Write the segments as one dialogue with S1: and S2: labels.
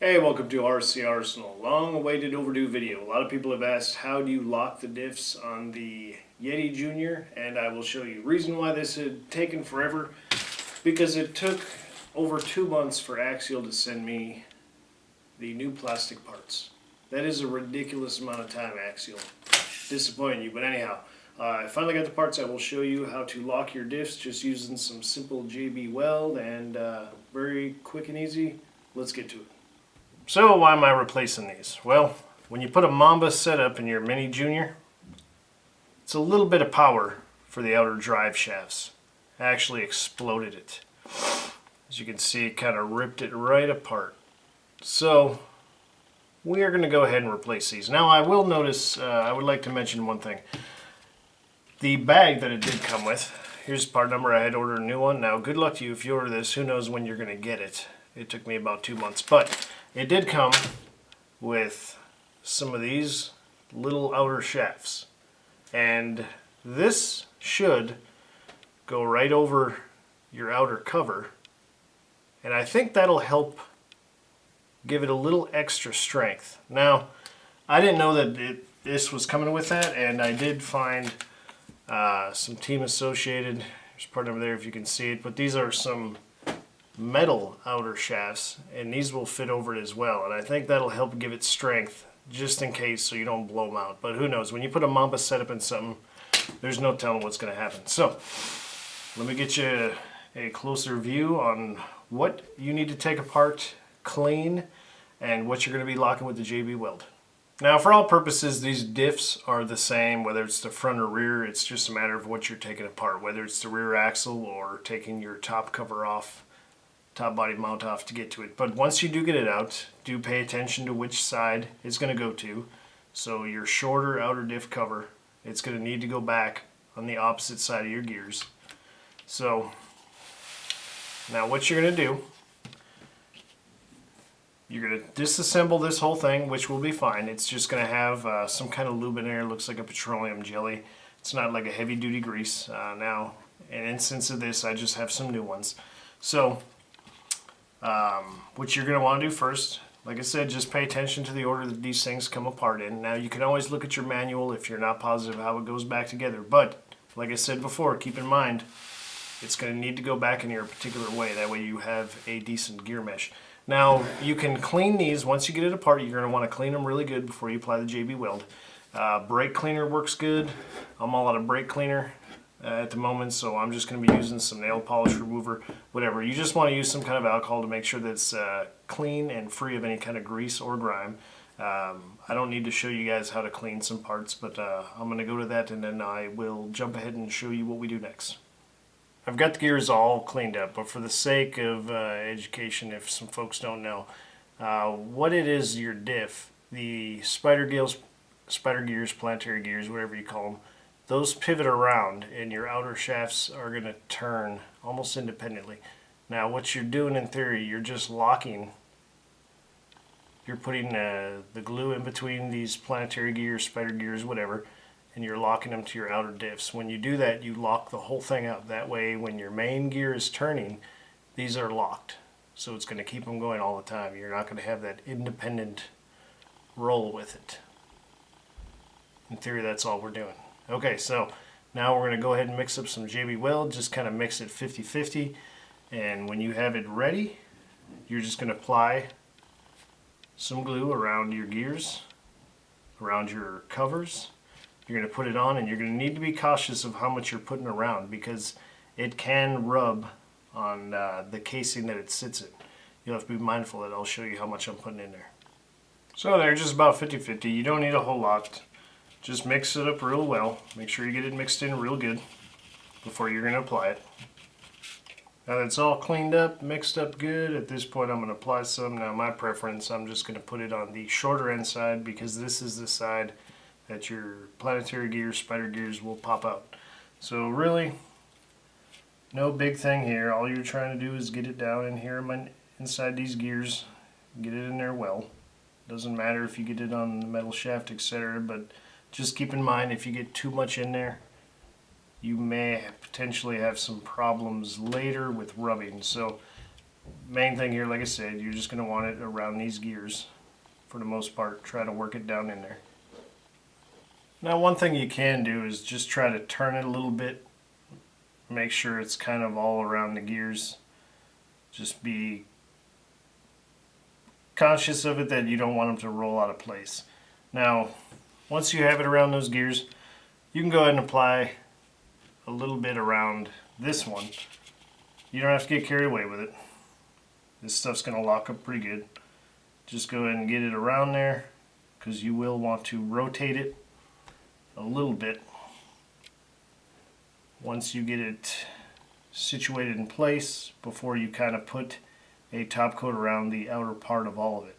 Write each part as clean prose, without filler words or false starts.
S1: Hey, welcome to RC Arsenal. Long-awaited overdue video. A lot of people have asked how do you lock the diffs on the Yeti Jr. and I will show you. Reason why this had taken forever, because it took over 2 months for Axial to send me the new plastic parts. That is a ridiculous amount of time, Axial. Disappointing you, but anyhow. I finally got the parts. I will show you how to lock your diffs just using some simple JB weld and very quick and easy. Let's get to it. So why am I replacing these? Well, when you put a Mamba setup in your Mini Junior, it's a little bit of power for the outer drive shafts. I actually exploded it. As you can see, it kind of ripped it right apart. So we are going to go ahead and replace these. Now I will notice, I would like to mention one thing. The bag that it did come with, here's part number. I had ordered a new one. Now good luck to you if you order this. Who knows when you're going to get it. It took me about 2 months, but it did come with some of these little outer shafts, and this should go right over your outer cover, and I think that'll help give it a little extra strength. Now, I didn't know that this was coming with that, and I did find some Team Associated. There's part over there if you can see it, but these are some metal outer shafts, and these will fit over it as well, and I think that'll help give it strength just in case so you don't blow them out. But who knows, when you put a Mamba setup in something, there's no telling what's going to happen. So let me get you a closer view on what you need to take apart, clean, and what you're going to be locking with the JB weld. Now, for all purposes, these diffs are the same, whether it's the front or rear. It's just a matter of what you're taking apart, whether it's the rear axle or taking your top cover off, top body mount off to get to it. But once you do get it out, do pay attention to which side it's going to go to. So your shorter outer diff cover, it's going to need to go back on the opposite side of your gears. So now what you're going to do, you're going to disassemble this whole thing, which will be fine. It's just going to have some kind of lube in there. It looks like a petroleum jelly. It's not like a heavy duty grease. Now, in instance of this, I just have some new ones. So what you're going to want to do first, like I said, just pay attention to the order that these things come apart in. Now, you can always look at your manual if you're not positive how it goes back together, but like I said before, keep in mind it's going to need to go back in your particular way. That way you have a decent gear mesh. Now, you can clean these. Once you get it apart, you're going to want to clean them really good before you apply the JB weld. Brake cleaner works good. I'm all out of brake cleaner at the moment, so I'm just going to be using some nail polish remover, whatever. You just want to use some kind of alcohol to make sure that it's clean and free of any kind of grease or grime. I don't need to show you guys how to clean some parts, but I'm going to go to that, and then I will jump ahead and show you what we do next. I've got the gears all cleaned up, but for the sake of education, if some folks don't know, what it is, your diff, the spider gears, planetary gears, whatever you call them, those pivot around and your outer shafts are going to turn almost independently. Now what you're doing in theory, you're just locking, you're putting the glue in between these planetary gears, spider gears, whatever, and you're locking them to your outer diffs. When you do that, you lock the whole thing up. That way when your main gear is turning, these are locked. So it's going to keep them going all the time. You're not going to have that independent roll with it. In theory, that's all we're doing. Okay, so now we're going to go ahead and mix up some JB weld, just kind of mix it 50-50, and when you have it ready, you're just going to apply some glue around your gears, around your covers. You're going to put it on, and you're going to need to be cautious of how much you're putting around because it can rub on the casing that it sits in. You'll have to be mindful that I'll show you how much I'm putting in there. So they're just about 50-50. You don't need a whole lot. Just mix it up real well. Make sure you get it mixed in real good before you're going to apply it. Now that it's all cleaned up, mixed up good, at this point I'm going to apply some. Now my preference, I'm just going to put it on the shorter end side because this is the side that your planetary gears, spider gears will pop out. So really, no big thing here. All you're trying to do is get it down in here inside these gears, get it in there well. Doesn't matter if you get it on the metal shaft, etc., but just keep in mind if you get too much in there, you may potentially have some problems later with rubbing. So main thing here, like I said, you're just going to want it around these gears for the most part. Try to work it down in there. Now one thing you can do is just try to turn it a little bit. Make sure it's kind of all around the gears. Just be conscious of it that you don't want them to roll out of place. Now once you have it around those gears, you can go ahead and apply a little bit around this one. You don't have to get carried away with it. This stuff's going to lock up pretty good. Just go ahead and get it around there, because you will want to rotate it a little bit once you get it situated in place before you kind of put a top coat around the outer part of all of it.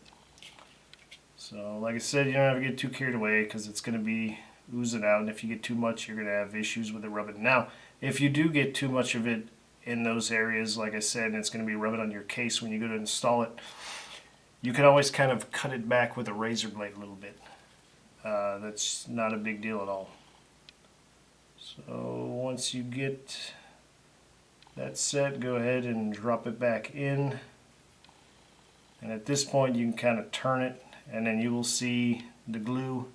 S1: So like I said, you don't have to get too carried away because it's going to be oozing out, and if you get too much you're going to have issues with it rubbing. Now if you do get too much of it in those areas, like I said, and it's going to be rubbing on your case when you go to install it, you can always kind of cut it back with a razor blade a little bit. That's not a big deal at all. So once you get that set, go ahead and drop it back in, and at this point you can kind of turn it, and then you will see the glue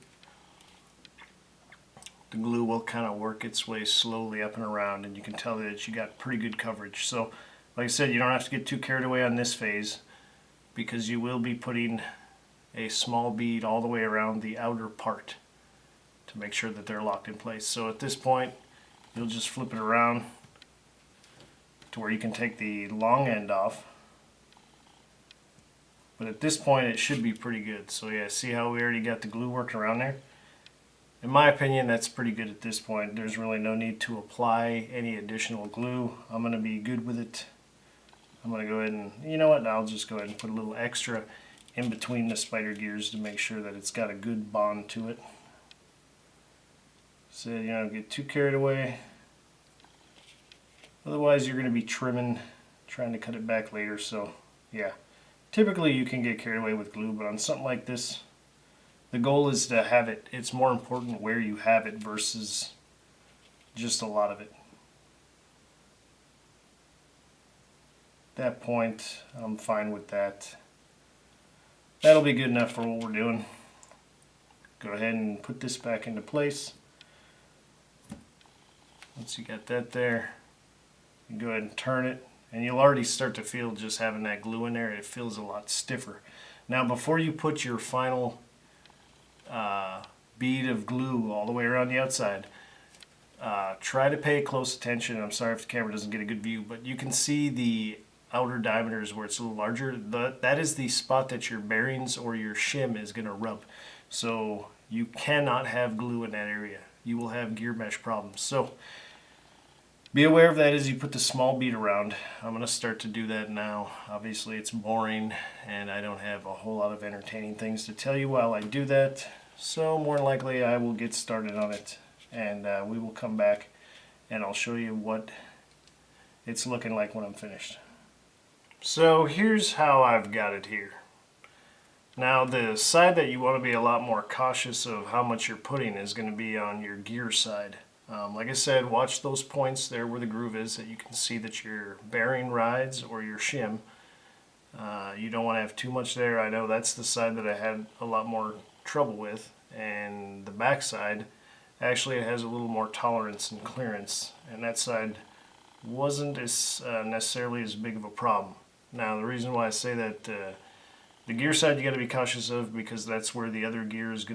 S1: will kind of work its way slowly up and around, and you can tell that you got pretty good coverage. So like I said, you don't have to get too carried away on this phase, because you will be putting a small bead all the way around the outer part to make sure that they're locked in place. So at this point you'll just flip it around to where you can take the long end off, but at this point it should be pretty good. So yeah, see how we already got the glue working around there? In my opinion, that's pretty good at this point. There's really no need to apply any additional glue. I'm going to be good with it. I'm going to go ahead and, you know what, I'll just go ahead and put a little extra in between the spider gears to make sure that it's got a good bond to it. So you don't get too carried away. Otherwise you're going to be trimming, trying to cut it back later. So yeah, typically you can get carried away with glue, but on something like this, the goal is to have it. It's more important where you have it versus just a lot of it. At that point, I'm fine with that. That'll be good enough for what we're doing. Go ahead and put this back into place. Once you got that there, you go ahead and turn it, and you'll already start to feel just having that glue in there, it feels a lot stiffer. Now before you put your final bead of glue all the way around the outside, try to pay close attention. I'm sorry if the camera doesn't get a good view, but you can see the outer diameters where it's a little larger. That is the spot that your bearings or your shim is going to rub. So you cannot have glue in that area. You will have gear mesh problems. So be aware of that as you put the small bead around. I'm going to start to do that now. Obviously it's boring and I don't have a whole lot of entertaining things to tell you while I do that. So more than likely I will get started on it, and we will come back and I'll show you what it's looking like when I'm finished. So here's how I've got it here. Now the side that you want to be a lot more cautious of how much you're putting is going to be on your gear side. Like I said, watch those points there where the groove is, that you can see that your bearing rides or your shim. You don't want to have too much there. I know that's the side that I had a lot more trouble with, and the back side actually it has a little more tolerance and clearance, and that side wasn't as necessarily as big of a problem. Now the reason why I say that the gear side you got to be cautious of, because that's where the other gear is going